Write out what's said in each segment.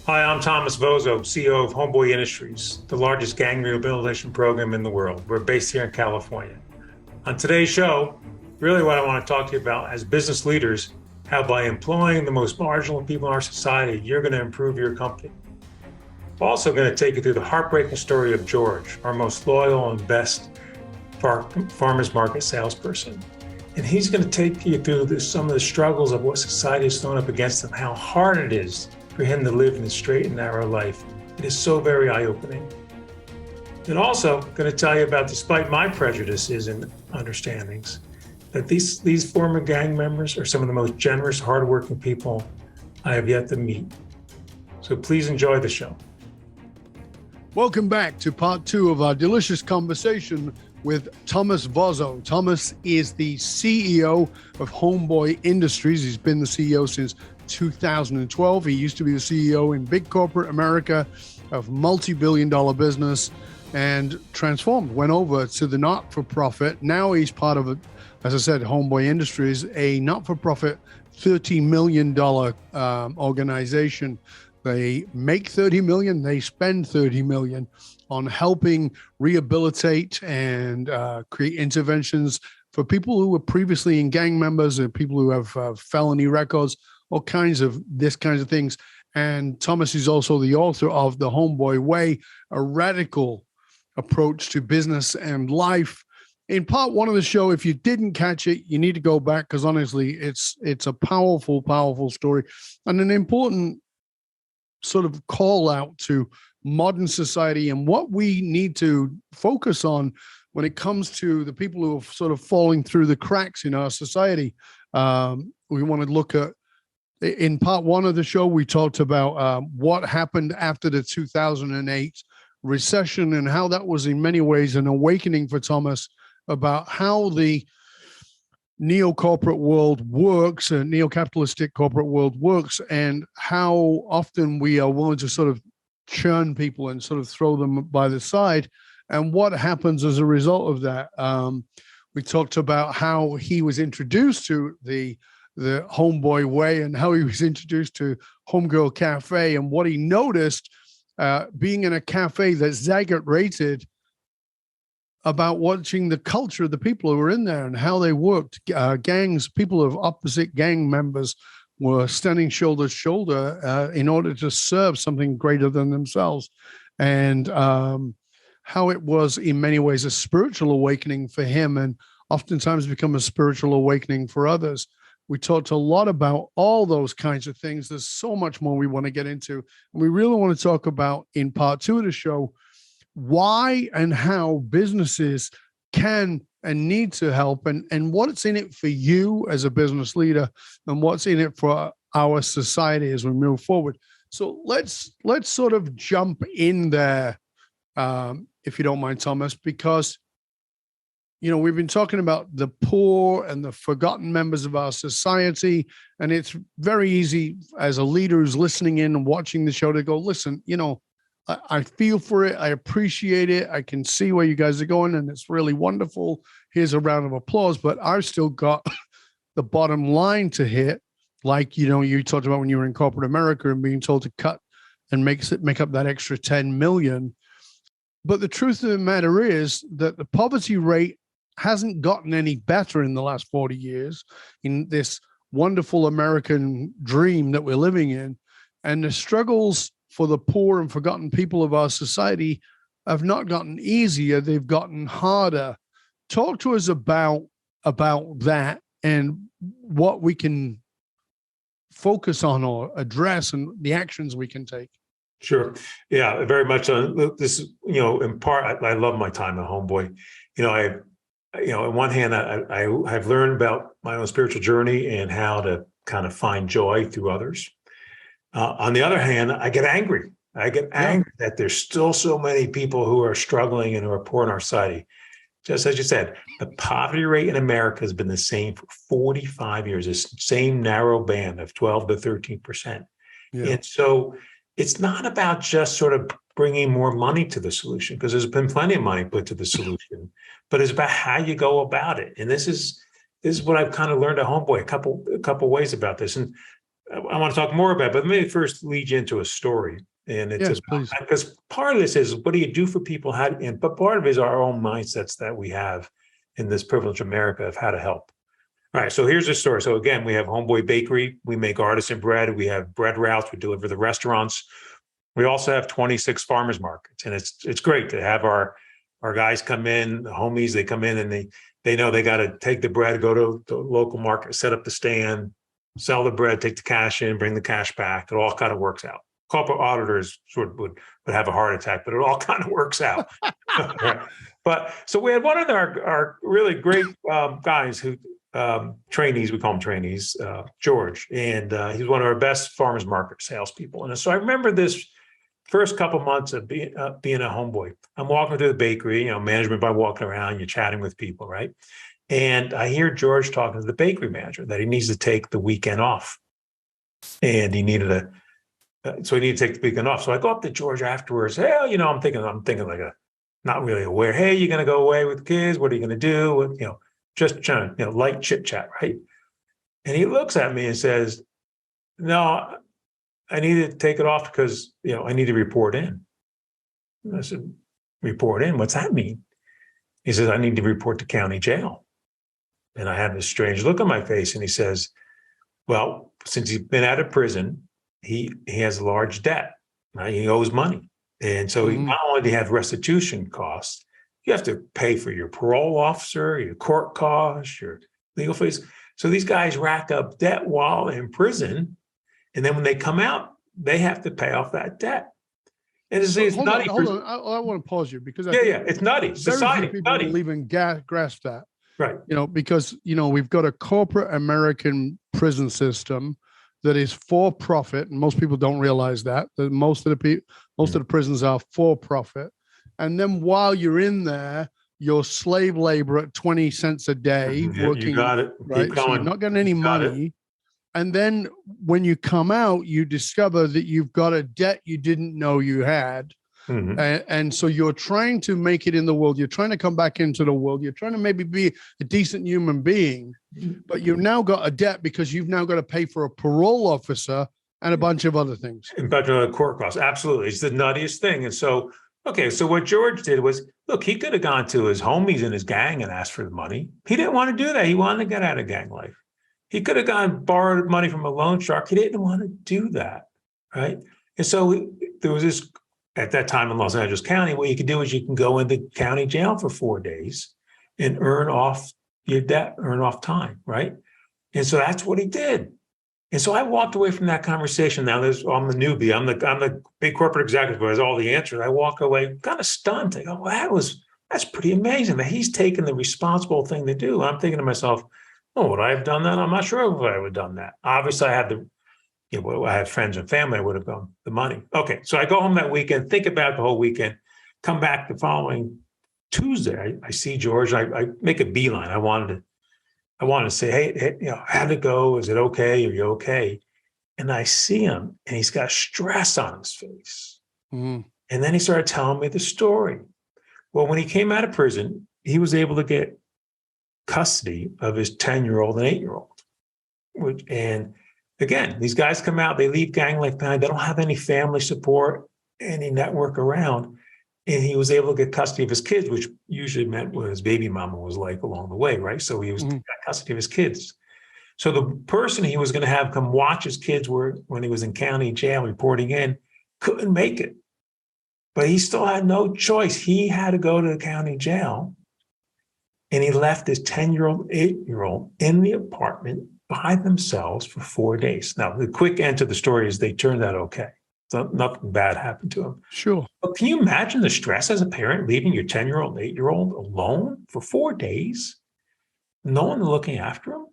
Hi, I'm Thomas Vozzo, CEO of Homeboy Industries, the largest gang rehabilitation program in the world. We're based here in California. On today's show, really what I want to talk to you about as business leaders, how by employing the most marginal people in our society, you're going to improve your company. We're also going to take you through the heartbreaking story of George, our most loyal and best farmers market salesperson. And he's going to take you through some of the struggles of what society has thrown up against him, how hard it is for him to live in a straight and narrow life. It is so very eye-opening. And also going to tell you about, despite my prejudices and understandings, that these former gang members are some of the most generous, hardworking people I have yet to meet. So please enjoy the show. Welcome back to part two of our delicious conversation with Thomas Vozzo. Thomas is the CEO of Homeboy Industries. He's been the CEO since 2012. He used to be the CEO in big corporate America of multi-billion-dollar business and transformed, went over to the not-for-profit. Now he's part of, as I said, Homeboy Industries, a not-for-profit $30 million organization. They make 30 million, they spend 30 million on helping rehabilitate and create interventions for people who were previously in gang members and people who have felony records, all kinds of things. And Thomas is also the author of The Homeboy Way, a radical approach to business and life. In part one of the show, if you didn't catch it, you need to go back because honestly, it's a powerful, powerful story and an important sort of call out to modern society and what we need to focus on when it comes to the people who are sort of falling through the cracks in our society. We want to look at, in part one of the show, we talked about what happened after the 2008 recession and how that was in many ways an awakening for Thomas about how the neo-corporate world works, and neo-capitalistic corporate world works, and how often we are willing to sort of churn people and sort of throw them by the side, and what happens as a result of that. We talked about how he was introduced to the Homeboy Way and how he was introduced to Homegirl Cafe and what he noticed being in a cafe that's Zagat rated about watching the culture of the people who were in there and how they worked. Gangs, people of opposite gang members were standing shoulder to shoulder in order to serve something greater than themselves. And how it was in many ways a spiritual awakening for him and oftentimes become a spiritual awakening for others. We talked a lot about all those kinds of things. There's so much more we want to get into. And we really want to talk about in part two of the show, why and how businesses can and need to help and what's in it for you as a business leader and what's in it for our society as we move forward. So let's sort of jump in there, if you don't mind, Thomas, because, you know, we've been talking about the poor and the forgotten members of our society, and it's very easy as a leader who's listening in and watching the show to go, listen, you know, I feel for it. I appreciate it. I can see where you guys are going, and it's really wonderful. Here's a round of applause. But I've still got the bottom line to hit, like, you know, you talked about when you were in corporate America and being told to cut and make up that extra 10 million. But the truth of the matter is that the poverty rate hasn't gotten any better in the last 40 years in this wonderful American dream that we're living in. And the struggles for the poor and forgotten people of our society have not gotten easier, they've gotten harder. Talk to us about that and what we can focus on or address and the actions we can take. Sure. Yeah, very much. This, you know, in part, I love my time at Homeboy. On one hand, I've learned about my own spiritual journey and how to kind of find joy through others. On the other hand, I get angry. That there's still so many people who are struggling and who are poor in our society. Just as you said, the poverty rate in America has been the same for 45 years, this same narrow band of 12 to 13%. Yeah. And so it's not about just sort of bringing more money to the solution, because there's been plenty of money put to the solution, but it's about how you go about it. And this is what I've kind of learned at Homeboy, a couple ways about this. And I want to talk more about, but maybe first lead you into a story. And it's Yes, about, please. because part of this is what do you do for people? But part of it is our own mindsets that we have in this privileged America of how to help. All right, so here's the story. So again, we have Homeboy Bakery. We make artisan bread. We have bread routes. We deliver the restaurants. We also have 26 farmers markets, and it's great to have our guys come in, the homies. They come in and they know they got to take the bread, go to the local market, set up the stand, sell the bread, take the cash in, bring the cash back. It all kind of works out. Corporate auditors sort of would have a heart attack, but it all kind of works out. Right. But so we had one of our really great guys who trainees, we call them trainees, George, and he's one of our best farmers market salespeople. And so I remember this first couple months of being a homeboy. I'm walking through the bakery, management by walking around, you're chatting with people, right? And I hear George talking to the bakery manager that he needs to take the weekend off, and he needed so he needed to take the weekend off. So I go up to George afterwards. Hey, I'm thinking like not really aware. Hey, you're going to go away with the kids? What are you going to do? Just trying to, light chit chat, right? And he looks at me and says, no, I need to take it off because, I need to report in. And I said, report in? What's that mean? He says, I need to report to county jail. And I have this strange look on my face. And he says, well, since he's been out of prison, he has a large debt, right? He owes money. And so he not only do you have restitution costs, you have to pay for your parole officer, your court costs, your legal fees. So these guys rack up debt while in prison. And then when they come out, they have to pay off that debt. And it's nutty. Hold on. I want to pause you because it's nutty. Society, very few people nutty. will even grasp that. Right. Because, we've got a corporate American prison system that is for profit. And most people don't realize that most of the prisons are for profit. And then while you're in there, you're slave labor at 20 cents a day working. You got it. Right. So you're not getting any money. And then when you come out, you discover that you've got a debt you didn't know you had. Mm-hmm. And so you're trying to make it in the world. You're trying to come back into the world. You're trying to maybe be a decent human being, but you've now got a debt because you've now got to pay for a parole officer and a bunch of other things. And a bunch of other court costs. Absolutely. It's the nuttiest thing. And so, so what George did was, look, he could have gone to his homies in his gang and asked for the money. He didn't want to do that. He wanted to get out of gang life. He could have gone and borrowed money from a loan shark. He didn't want to do that, right? And so there was this, at that time in Los Angeles County, what you can do is you can go into county jail for 4 days and earn off your debt, earn off time, right? And so that's what he did. And so I walked away from that conversation. Now I'm the newbie. I'm the big corporate executive who has all the answers. I walk away kind of stunned. I go, well, that's pretty amazing that he's taken the responsible thing to do. And I'm thinking to myself, oh, would I have done that? I'm not sure if I would have done that. Obviously, I had I had friends and family. I would have gone the money. Okay, so I go home that weekend, think about the whole weekend, come back the following Tuesday. I see George. I make a beeline. I wanted to say, hey, how'd it go? Is it okay? Are you okay? And I see him, and he's got stress on his face. Mm-hmm. And then he started telling me the story. Well, when he came out of prison, he was able to get custody of his 10-year-old and 8-year-old. And again, these guys come out, they leave gang life behind. They don't have any family support, any network around. And he was able to get custody of his kids, which usually meant what his baby mama was like along the way, right? So he was got custody of his kids. So the person he was going to have come watch his kids when he was in county jail reporting in couldn't make it. But he still had no choice. He had to go to the county jail. And he left his 10-year-old, 8-year-old in the apartment by themselves for 4 days. Now, the quick end to the story is they turned out okay. So nothing bad happened to him. Sure. But can you imagine the stress as a parent leaving your 10-year-old, 8-year-old alone for 4 days? No one looking after him?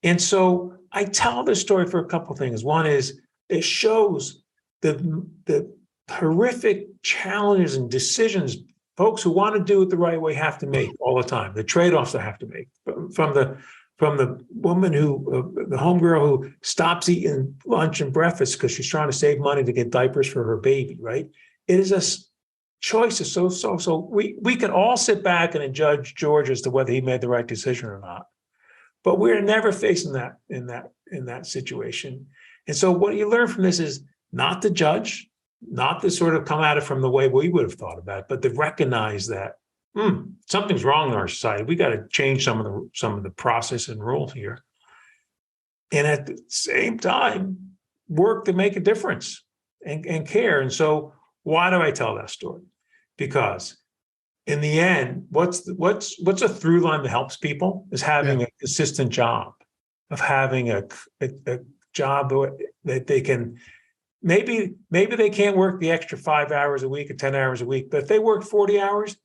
And so I tell this story for a couple of things. One is it shows the horrific challenges and decisions folks who want to do it the right way have to make all the time, the trade-offs they have to make from the woman the homegirl who stops eating lunch and breakfast because she's trying to save money to get diapers for her baby, right? It is a choice. So we can all sit back and judge George as to whether he made the right decision or not, but we're never facing that in that situation. And so what you learn from this is not to judge, not to sort of come at it from the way we would have thought about it, but to recognize that something's wrong in our society. We got to change some of the process and rules here. And at the same time, work to make a difference and care. And so why do I tell that story? Because in the end, what's a through line that helps people is having a consistent job, of having a job that they can, maybe they can't work the extra 5 hours a week or 10 hours a week, but if they work 40 hours,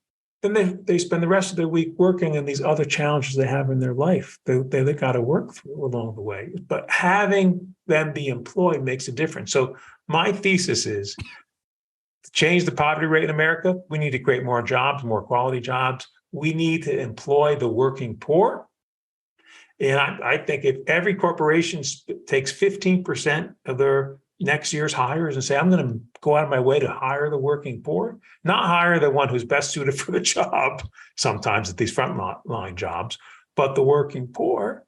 then they spend the rest of their week working on these other challenges they have in their life. They got to work through along the way. But having them be employed makes a difference. So my thesis is to change the poverty rate in America, we need to create more jobs, more quality jobs. We need to employ the working poor. And I think if every corporation takes 15% of their next year's hires and say, I'm going to go out of my way to hire the working poor, not hire the one who's best suited for the job, sometimes at these frontline jobs, but the working poor,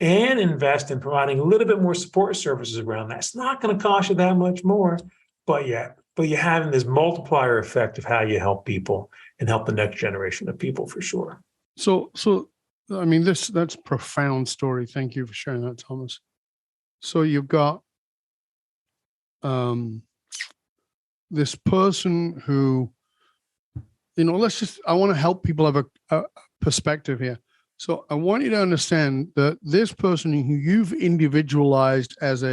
and invest in providing a little bit more support services around that. It's not going to cost you that much more, but you're having this multiplier effect of how you help people and help the next generation of people for sure. So I mean, that's a profound story. Thank you for sharing that, Thomas. So you've got this person who, I want to help people have a perspective here. So I want you to understand that this person who you've individualized as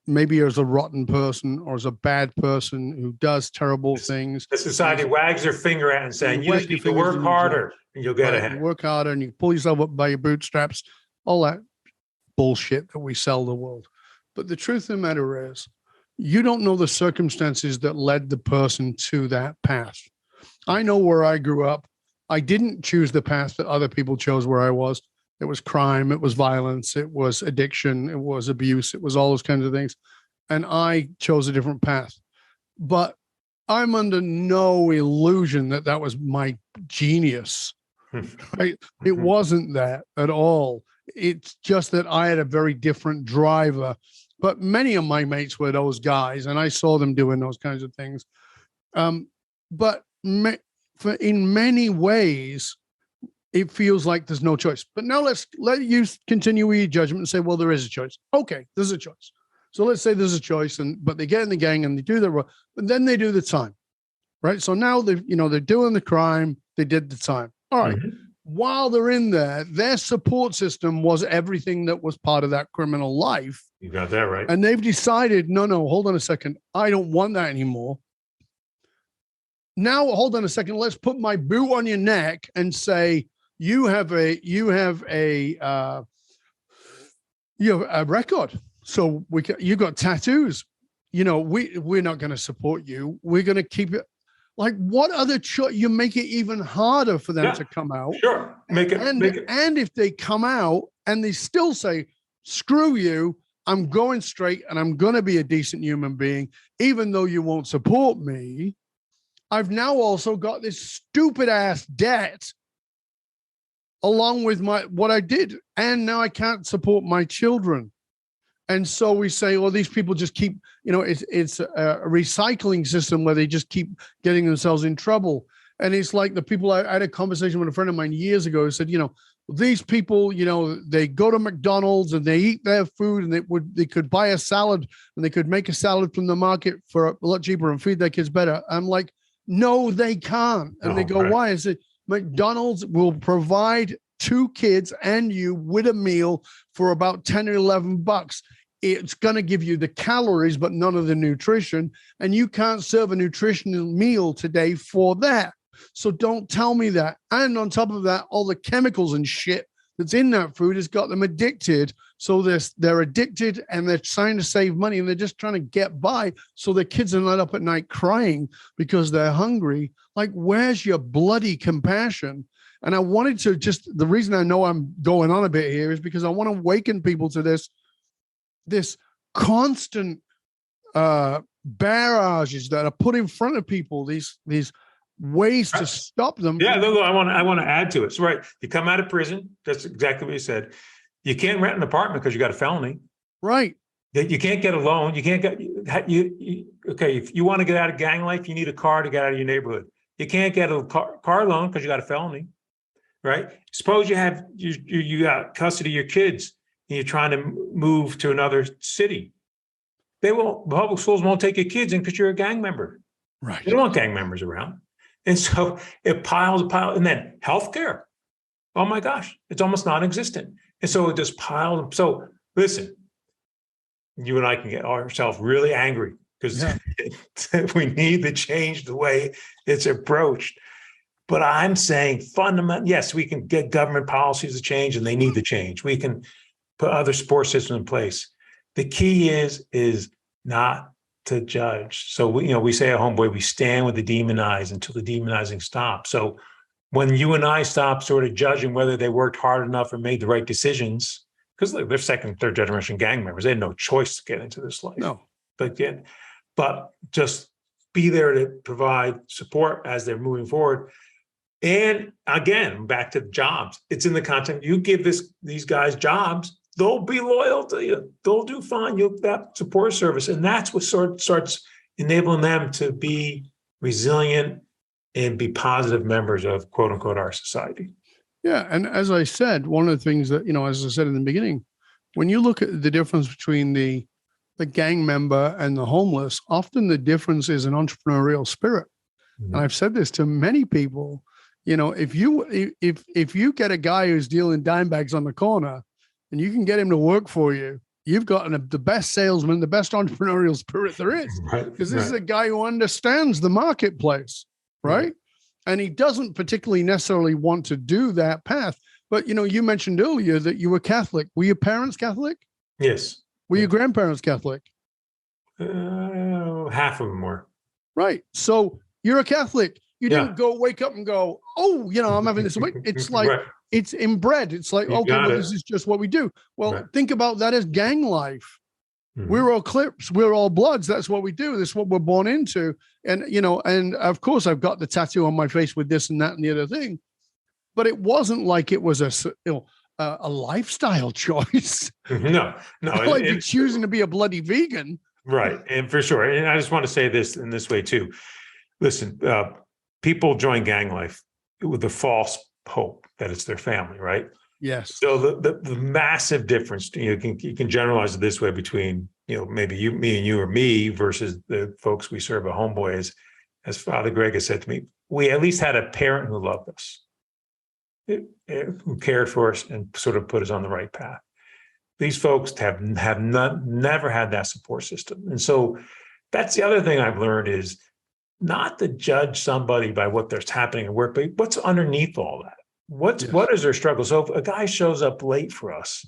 maybe as a rotten person or as a bad person who does terrible things. The society wags their finger at and saying, you just need to work harder and you'll get ahead. You work harder and you pull yourself up by your bootstraps, all that bullshit that we sell the world. But the truth of the matter is, you don't know the circumstances that led the person to that path. I know where I grew up. I didn't choose the path that other people chose where I was. It was crime, it was violence, it was addiction, it was abuse, it was all those kinds of things. And I chose a different path. But I'm under no illusion that that was my genius. Right? It wasn't that at all. It's just that I had a very different driver. But many of my mates were those guys, and I saw them doing those kinds of things. But in many ways, it feels like there's no choice. But now let you continue with your judgment and say, well, there is a choice. Okay, there's a choice. So let's say there's a choice, but they get in the gang and they do the wrong, but then they do the time, right? So now they're doing the crime, they did the time. All right. Mm-hmm. While they're in there, their support system was everything that was part of that criminal life. You got that right. And they've decided, no, hold on a second. I don't want that anymore. Now, hold on a second. Let's put my boot on your neck and say, you have a record. So you got tattoos. We're not going to support you. We're going to keep it. Like, what other choice? You make it even harder for them to come out. Sure. Make it. And if they come out and they still say, screw you, I'm going straight and I'm going to be a decent human being, even though you won't support me, I've now also got this stupid ass debt along with what I did. And now I can't support my children. And so we say, well, these people just keep, it's a recycling system where they just keep getting themselves in trouble. And it's like the people, I had a conversation with a friend of mine years ago who said, these people, they go to McDonald's and they eat their food and they could buy a salad and they could make a salad from the market for a lot cheaper and feed their kids better. I'm like, no, they can't. And they go, right. Why? I said, McDonald's will provide 2 kids and you with a meal for about 10 or 11 bucks. It's going to give you the calories, but none of the nutrition. And you can't serve a nutritional meal today for that. So don't tell me that. And on top of that, all the chemicals and shit that's in that food has got them addicted. So they're addicted and they're trying to save money and they're just trying to get by. So their kids are not up at night crying because they're hungry. Like, where's your bloody compassion? And I wanted to the reason I know I'm going on a bit here is because I want to awaken people to this constant barrages that are put in front of people, these ways to stop them. Yeah, no, I want to add to it. So, right, you come out of prison. That's exactly what you said. You can't rent an apartment because you got a felony. Right. That you can't get a loan. You can't get okay. If you want to get out of gang life, you need a car to get out of your neighborhood. You can't get a car loan because you got a felony, right? Suppose you got custody of your kids and you're trying to move to another city. Public schools won't take your kids in because you're a gang member. Right. They don't want gang members around. And so it piles, and then healthcare. Oh my gosh, it's almost non-existent. And so it just piles. So listen, you and I can get ourselves really angry because we need to change the way it's approached. But I'm saying fundamentally, yes, we can get government policies to change and they need to change. We can put other support systems in place. The key is not to judge. So we say at Homeboy, we stand with the demonized until the demonizing stops. So when you and I stop sort of judging whether they worked hard enough or made the right decisions, because they're second, third generation gang members, they had no choice to get into this life. No. But just be there to provide support as they're moving forward. And again, back to jobs. It's in the content. You give these guys jobs, they'll be loyal to you. They'll do fine. You'll that support service. And that's what starts enabling them to be resilient and be positive members of, quote unquote, our society. Yeah. And as I said, one of the things that, as I said in the beginning, when you look at the difference between the gang member and the homeless, often the difference is an entrepreneurial spirit. Mm-hmm. And I've said this to many people, if you get a guy who's dealing dime bags on the corner and you can get him to work for you, you've got the best salesman, the best entrepreneurial spirit there is. Because this is a guy who understands the marketplace, right? And he doesn't particularly necessarily want to do that path. But, you mentioned earlier that you were Catholic. Were your parents Catholic? Yes. Were your grandparents Catholic? Half of them were. Right. So you're a Catholic. You didn't wake up and go, oh, I'm having this. It's like, it's inbred. It's like, this is just what we do. Well, think about that as gang life. Mm-hmm. We're all Clips. We're all Bloods. That's what we do. This is what we're born into. And, and of course I've got the tattoo on my face with this and that and the other thing, but it wasn't like it was a lifestyle choice. No. Like you're choosing to be a bloody vegan. Right. And for sure. And I just want to say this in this way too. Listen, people join gang life with the false hope that it's their family, right? Yes. So the massive difference, you can generalize it this way between, maybe me and you or me versus the folks we serve at Homeboy as Father Greg has said to me, we at least had a parent who loved us, who cared for us and sort of put us on the right path. These folks have never had that support system. And so that's the other thing I've learned is not to judge somebody by what there's happening at work, but what's underneath all that. What is their struggle? So if a guy shows up late for us,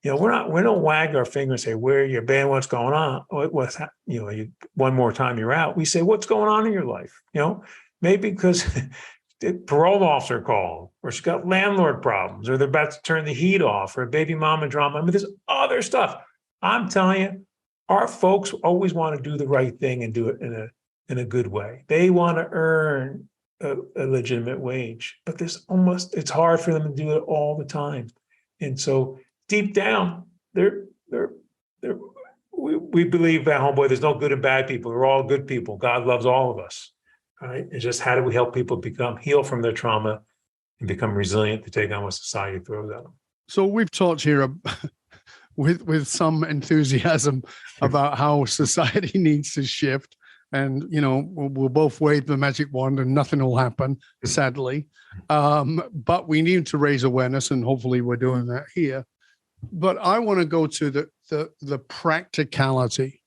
we don't wag our finger and say, where are you, man? What's going on? One more time you're out. We say, what's going on in your life? Maybe because the parole officer called, or she's got landlord problems, or they're about to turn the heat off, or baby mama drama. I mean, there's other stuff. I'm telling you, our folks always want to do the right thing and do it in a good way. They want to earn a legitimate wage, but it's hard for them to do it all the time. And so deep down, we believe at Homeboy, there's no good and bad people. We're all good people. God loves all of us. Right? It's just how do we help people heal from their trauma and become resilient to take on what society throws at them. So we've talked here with some enthusiasm about how society needs to shift. And, we'll both wave the magic wand and nothing will happen, sadly. But we need to raise awareness, and hopefully we're doing that here. But I want to go to the practicality.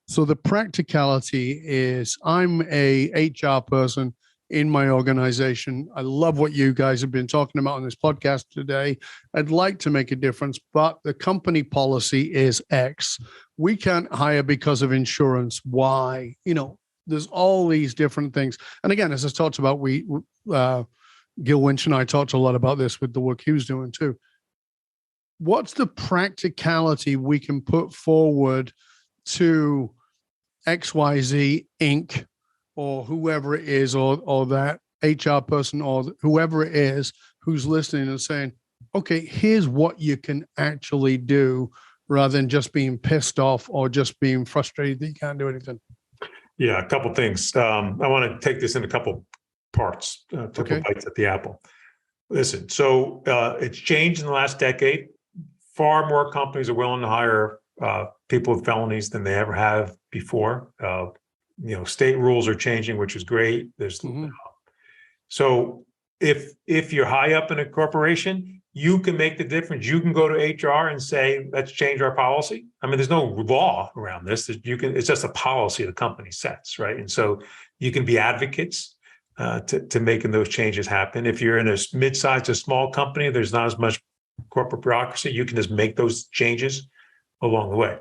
So the practicality is I'm a HR person in my organization. I love what you guys have been talking about on this podcast today. I'd like to make a difference, but the company policy is X. We can't hire because of insurance. Why? There's all these different things. And again, as I talked about, Gil Winch and I talked a lot about this with the work he was doing too. What's the practicality we can put forward to XYZ Inc. or whoever it is, or that HR person or whoever it is who's listening and saying, okay, here's what you can actually do rather than just being pissed off or just being frustrated that you can't do anything? Yeah, a couple things. I want to take this in a couple parts, couple bites at the apple. Listen, so it's changed in the last decade. Far more companies are willing to hire people with felonies than they ever have before. State rules are changing, which is great. So if you're high up in a corporation, you can make the difference. You can go to HR and say, let's change our policy. I mean, there's no law around this. It's just a policy the company sets, right? And so you can be advocates to making those changes happen. If you're in a mid-sized to small company, there's not as much corporate bureaucracy. You can just make those changes along the way.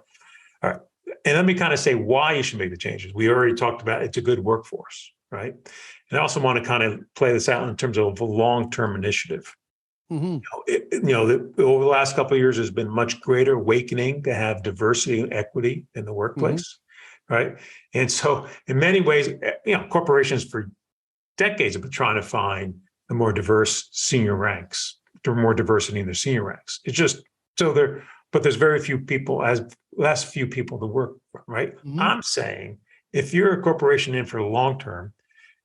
All right. And let me kind of say why you should make the changes. We already talked about it's a good workforce, right? And I also want to kind of play this out in terms of a long-term initiative. Over the last couple of years, there's been much greater awakening to have diversity and equity in the workplace, right? And so, in many ways, corporations for decades have been trying to find the more diverse senior ranks, more diversity in their senior ranks. It's just but there's very few people, less few people to work from, right? I'm saying if you're a corporation in for the long term,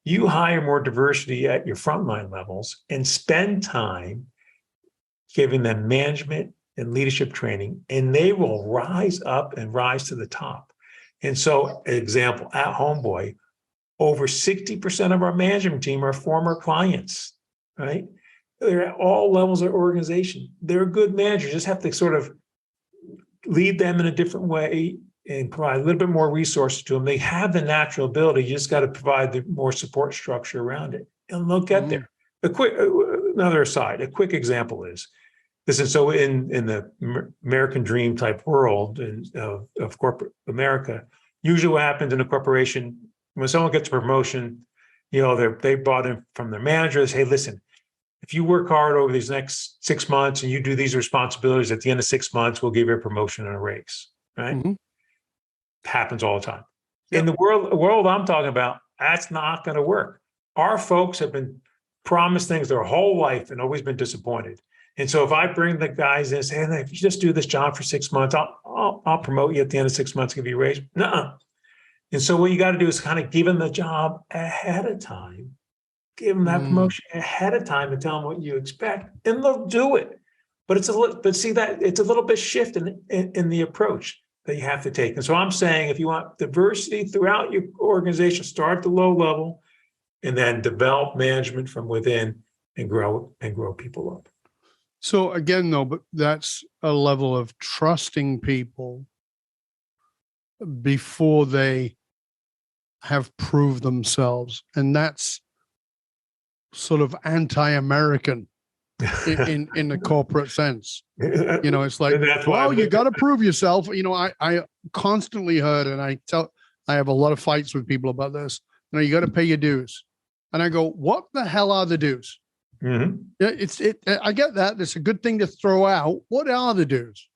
you hire more diversity at your frontline levels and spend time giving them management and leadership training, and they will rise up and rise to the top. And so, example, at Homeboy, over 60% of our management team are former clients, right? They're at all levels of organization. They're good managers. Just have to sort of lead them in a different way and provide a little bit more resources to them. They have the natural ability. You just got to provide the more support structure around it, and they'll get there. Another aside, a quick example is, listen, so in the American dream type world of corporate America, usually what happens in a corporation, when someone gets a promotion, they brought in from their manager, they say, hey, listen, if you work hard over these next 6 months and you do these responsibilities, at the end of 6 months, we'll give you a promotion and a raise, right? Happens all the time. Yep. In the world I'm talking about, that's not going to work. Our folks have been promised things their whole life and always been disappointed. And so if I bring the guys in and say, hey, if you just do this job for 6 months, I'll promote you at the end of 6 months, give you a raise. Nuh-uh. And so what you got to do is kind of give them the job ahead of time, give them that promotion ahead of time and tell them what you expect, and they'll do it. But it's a little bit shift in the approach that you have to take. And so I'm saying, if you want diversity throughout your organization, start at the low level and then develop management from within and grow people up. So again, though, but that's a level of trusting people before they have proved themselves. And that's sort of anti-American in the corporate sense. It's like, well, you got to prove yourself. I constantly heard, and I have a lot of fights with people about this. You got to pay your dues. And I go, what the hell are the dues? I get that. It's a good thing to throw out. What are the dues?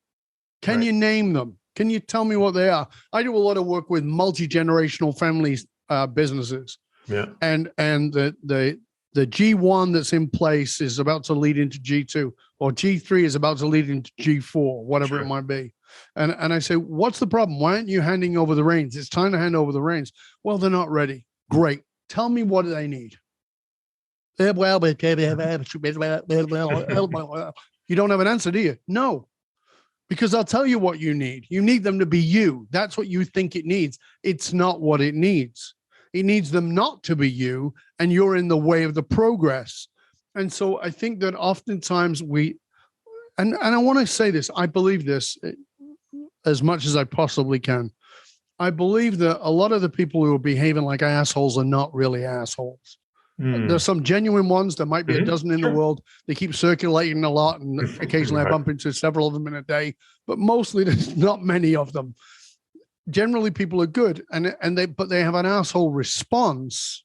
Can you name them? Can you tell me what they are? I do a lot of work with multi-generational families, businesses. Yeah. And the G1 that's in place is about to lead into G2, or G3 is about to lead into G4, whatever it might be. And I say, what's the problem? Why aren't you handing over the reins? It's time to hand over the reins. Well, they're not ready. Great. Tell me what they need. You don't have an answer, do you? No, because I'll tell you what you need. You need them to be you. That's what you think it needs. It's not what it needs. It needs them not to be you, and you're in the way of the progress. And so I think that oftentimes and I want to say this, I believe this as much as I possibly can. I believe that a lot of the people who are behaving like assholes are not really assholes. There's some genuine ones. There might be a dozen in the world. They keep circulating a lot, and occasionally I bump into several of them in a day. But mostly, there's not many of them. Generally, people are good, but they have an asshole response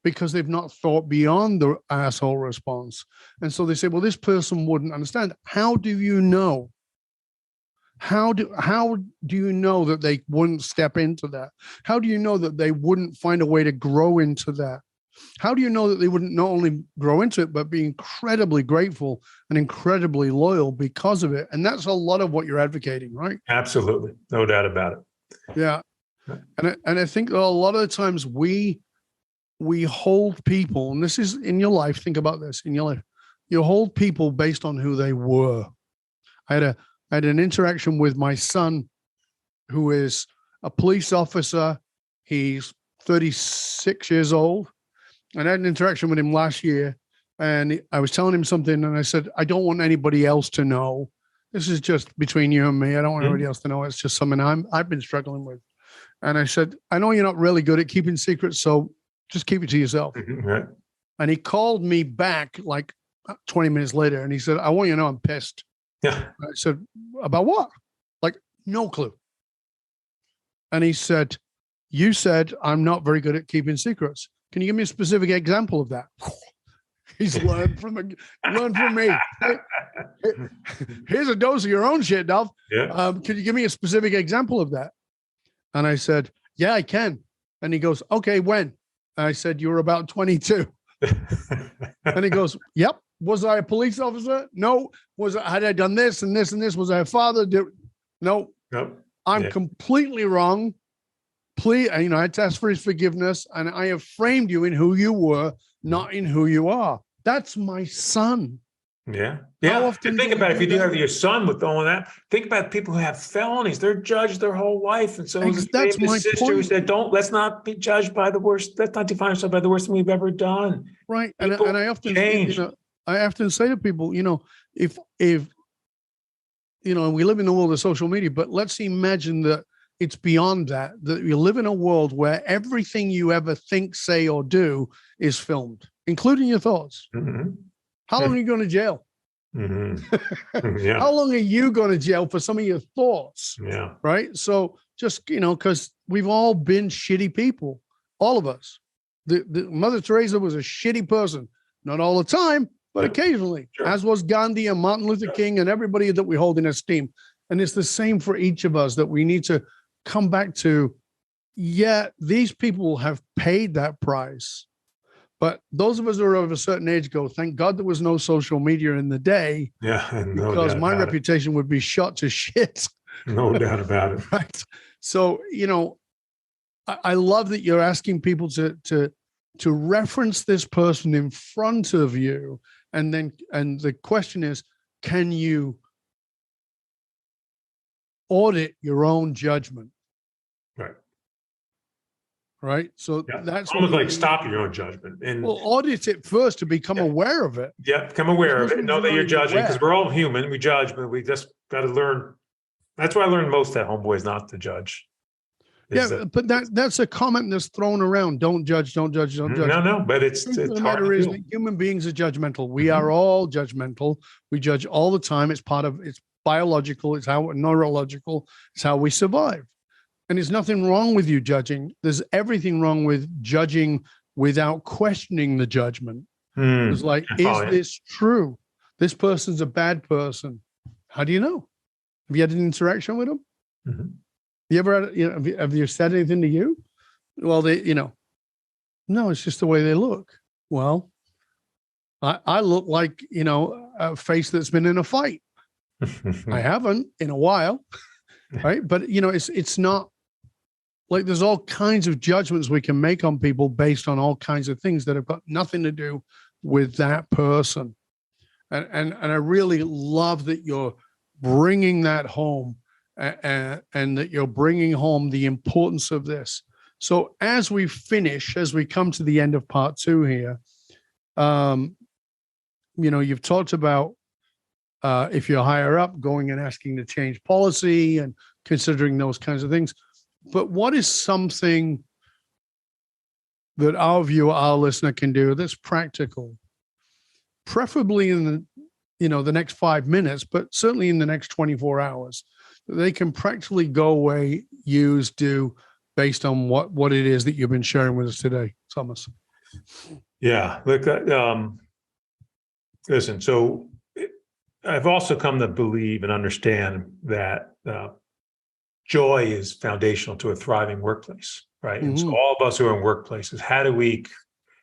because they've not thought beyond the asshole response. And so they say, "Well, this person wouldn't understand." How do you know? How do you know that they wouldn't step into that? How do you know that they wouldn't find a way to grow into that? How do you know that they wouldn't not only grow into it, but be incredibly grateful and incredibly loyal because of it? And that's a lot of what you're advocating, right? Absolutely. No doubt about it. Yeah. And I think a lot of the times we hold people, and this is in your life, think about this in your life, you hold people based on who they were. I had an interaction with my son, who is a police officer. He's 36 years old. And I had an interaction with him last year, and I was telling him something, and I said, I don't want anybody else to know. This is just between you and me. I don't want anybody else to know. It's just something I've been struggling with. And I said, I know you're not really good at keeping secrets, so just keep it to yourself. Right. And he called me back like 20 minutes later, and he said, I want you to know I'm pissed. Yeah. I said, about what? Like, no clue. And he said, you said I'm not very good at keeping secrets. Can you give me a specific example of that? He's learned from me. Here's a dose of your own shit, Dov. Yeah. Can you give me a specific example of that? And I said, yeah, I can. And he goes, okay, when? And I said, you were about 22. And he goes, yep. Was I a police officer? No. Had I done this and this and this? Was I a father? No. Nope. I'm completely wrong. Please, I had to ask for his forgiveness, and I have framed you in who you were, not in who you are. That's my son. Yeah. Yeah. Think about if you do have your son with all of that. Think about people who have felonies. They're judged their whole life. And so that's my sister point. Who said, let's not be judged by the worst. Let's not define ourselves by the worst thing we've ever done. Right. And I often change. I often say to people, if we live in the world of social media, but let's imagine that it's beyond that you live in a world where everything you ever think, say, or do is filmed, including your thoughts. Mm-hmm. How long are you going to jail? Mm-hmm. Yeah. How long are you going to jail for some of your thoughts? Yeah. Right. So just, because we've all been shitty people, all of us. The Mother Teresa was a shitty person, not all the time, but occasionally, as was Gandhi and Martin Luther King and everybody that we hold in esteem. And it's the same for each of us, that we need to come back to, these people have paid that price. But those of us who are of a certain age go, thank God there was no social media in the day. Yeah. Because my reputation would be shot to shit. No doubt about it. Right. So, I love that you're asking people to reference this person in front of you. And the question is, can you audit your own judgment? Right. So that's almost like stop your own judgment and audit it first to become aware of it. Yeah. Become aware of it. Know that you're judging, because we're all human. We judge, but we just got to learn. That's why I learned most at Homeboy is not to judge. But that's a comment that's thrown around. Don't judge, don't judge, don't judge. No, but it's the matter is that human beings are judgmental. We are all judgmental. We judge all the time. It's biological. It's neurological. It's how we survive. And there's nothing wrong with you judging. There's everything wrong with judging without questioning the judgment. It's like, is this true? This person's a bad person. How do you know? Have you had an interaction with them? Mm-hmm. You ever had, have you said anything to you? Well, no, it's just the way they look. Well, I look like, a face that's been in a fight. I haven't in a while. Right. But, it's not like there's all kinds of judgments we can make on people based on all kinds of things that have got nothing to do with that person. And I really love that you're bringing that home and that you're bringing home the importance of this. So as we come to the end of part 2 here, you've talked about if you're higher up, going and asking to change policy and considering those kinds of things. But what is something that our listener can do that's practical, preferably in the next 5 minutes, but certainly in the next 24 hours, that they can practically go away, use, do, based on what it is that you've been sharing with us today, Thomas? Yeah. Look, listen, so I've also come to believe and understand that joy is foundational to a thriving workplace, right? Mm-hmm. And so all of us who are in workplaces, how do we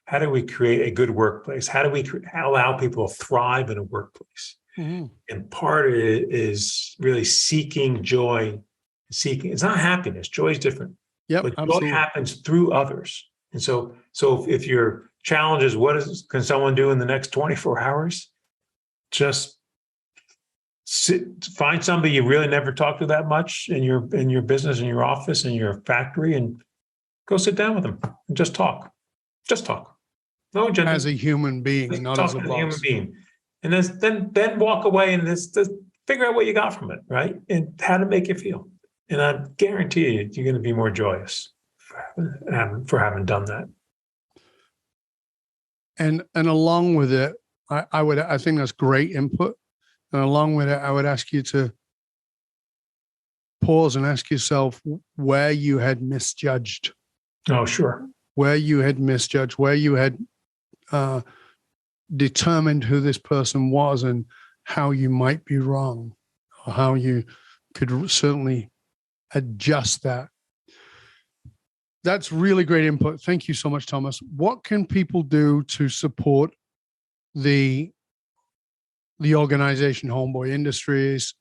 How do we create a good workplace? How do we allow people to thrive in a workplace? Mm-hmm. And part of it is really seeking joy. It's not happiness. Joy is different. Yep, But joy absolutely. happens through others. And so if your challenge is can someone do in the next 24 hours? Just find somebody you really never talk to that much in your business, in your office, in your factory, and go sit down with them and just talk. Just talk. No agenda. As a human being, Just not talk as a as a human boss. being. And then walk away and just figure out what you got from it, right? And how to make you feel. And I guarantee you, you're going to be more joyous for having done that. And along with it, I think that's great input. And along with it, I would ask you to pause and ask yourself where you had misjudged. Oh, sure. Where you had misjudged, where you had determined who this person was and how you might be wrong, or how you could certainly adjust that. That's really great input. Thank you so much, Thomas. What can people do to support the organization Homeboy Industries?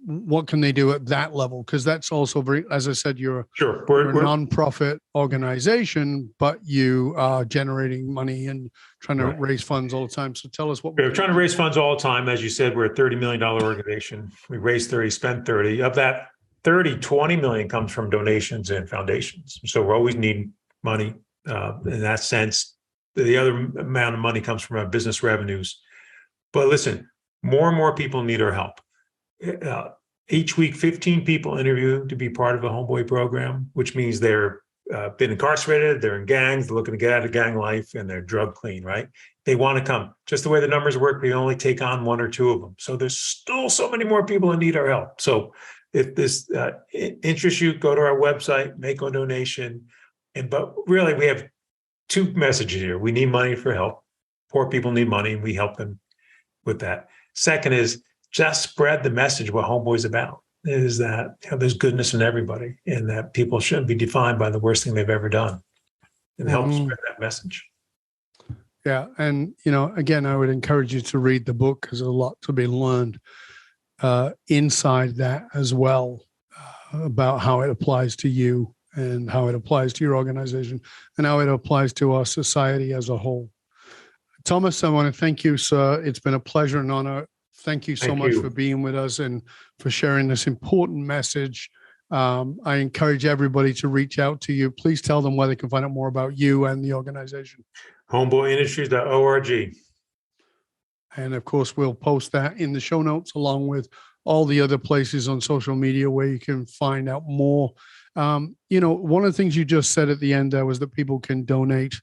What can they do at that level? Because that's also very, as I said, you're a nonprofit organization, but you are generating money and trying to raise funds all the time. So tell us what we're trying to raise funds all the time. As you said, we're a $30 million organization. We raise 30, spend 30. Of that 30, 20 million comes from donations and foundations. So we always need money in that sense. The other amount of money comes from our business revenues. But listen, more and more people need our help. Each week, 15 people interview to be part of a Homeboy program, which means they're been incarcerated, they're in gangs, they're looking to get out of gang life, and they're drug clean, right? They want to come. Just the way the numbers work, we only take on 1 or 2 of them. So there's still so many more people that need our help. So if this interests you, go to our website, make a donation. But really, we have 2 messages here. We need money for help. Poor people need money, and we help them with that. Second is just spread the message what Homeboy's about, is that there's goodness in everybody and that people shouldn't be defined by the worst thing they've ever done, and help spread that message. Yeah. And, again, I would encourage you to read the book because there's a lot to be learned inside that as well, about how it applies to you and how it applies to your organization and how it applies to our society as a whole. Thomas, I want to thank you, sir. It's been a pleasure and honor. Thank you so much for being with us and for sharing this important message. I encourage everybody to reach out to you. Please tell them where they can find out more about you and the organization. Homeboyindustries.org. And of course, we'll post that in the show notes along with all the other places on social media where you can find out more. One of the things you just said at the end there was that people can donate.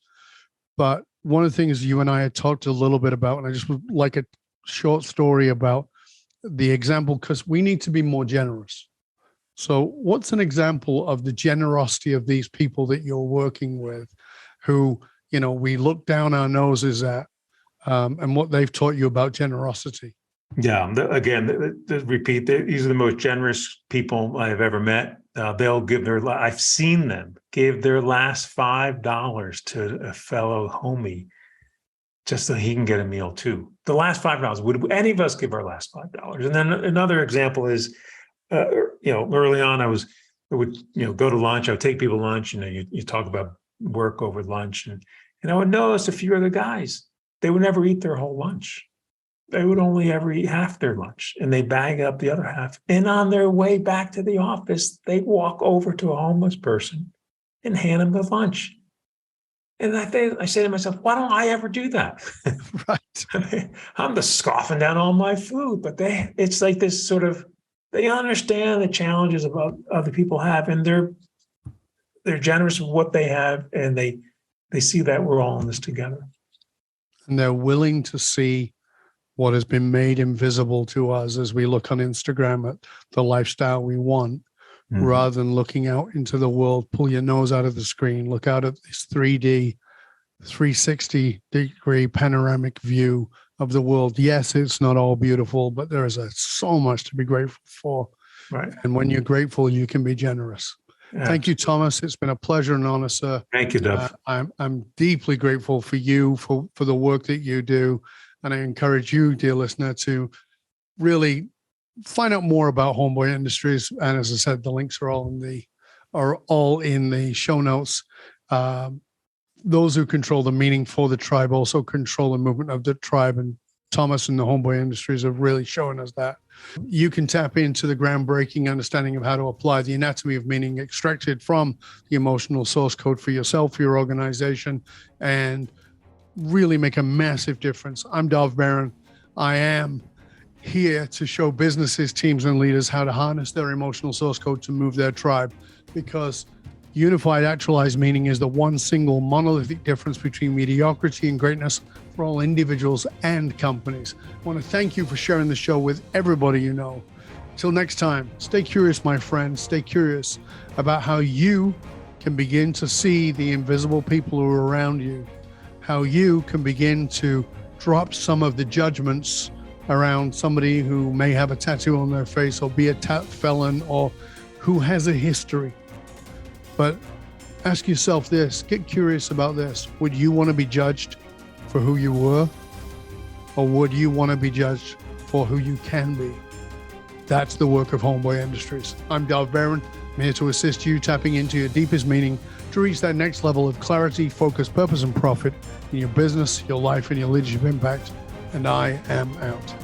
But one of the things you and I had talked a little bit about, and I just would like a short story about the example, because we need to be more generous. So what's an example of the generosity of these people that you're working with who, we look down our noses at, and what they've taught you about generosity? Yeah. Again, repeat, these are the most generous people I've ever met. They'll give I've seen them give their last $5 to a fellow homie just so he can get a meal too. The last $5. Would any of us give our last $5? And then another example is, early on, I would go to lunch. I would take people to lunch. You talk about work over lunch, and I would notice a few other guys. They would never eat their whole lunch. They would only ever eat half their lunch, and they bag up the other half. And on their way back to the office, they'd walk over to a homeless person and hand him the lunch. And I say to myself, why don't I ever do that? Right. I'm just scoffing down all my food, but it's like this sort of, they understand the challenges of other people have, and they're generous with what they have, and they see that we're all in this together. And they're willing to see what has been made invisible to us as we look on Instagram at the lifestyle we want, rather than looking out into the world. Pull your nose out of the screen, look out at this 3D, 360-degree panoramic view of the world. Yes, it's not all beautiful, but there is so much to be grateful for. Right. And when you're grateful, you can be generous. Thank you, Thomas. It's been a pleasure and honor, sir. Thank you, Dov. I'm deeply grateful for you, for the work that you do. And I encourage you, dear listener, to really find out more about Homeboy Industries. And as I said, the links are all in the show notes. Those who control the meaning for the tribe also control the movement of the tribe. And Thomas and the Homeboy Industries have really shown us that. You can tap into the groundbreaking understanding of how to apply the anatomy of meaning extracted from the emotional source code for yourself, for your organization, and really make a massive difference. I'm Dov Baron. I am here to show businesses, teams, and leaders how to harness their emotional source code to move their tribe, because unified actualized meaning is the one single monolithic difference between mediocrity and greatness for all individuals and companies. I want to thank you for sharing the show with everybody you know. Till next time, stay curious, my friends. Stay curious about how you can begin to see the invisible people who are around you, how you can begin to drop some of the judgments around somebody who may have a tattoo on their face or be a felon or who has a history. But ask yourself this, get curious about this. Would you want to be judged for who you were? Or would you want to be judged for who you can be? That's the work of Homeboy Industries. I'm Dov Baron. I'm here to assist you tapping into your deepest meaning to reach that next level of clarity, focus, purpose, and profit in your business, your life, and your leadership impact. And I am out.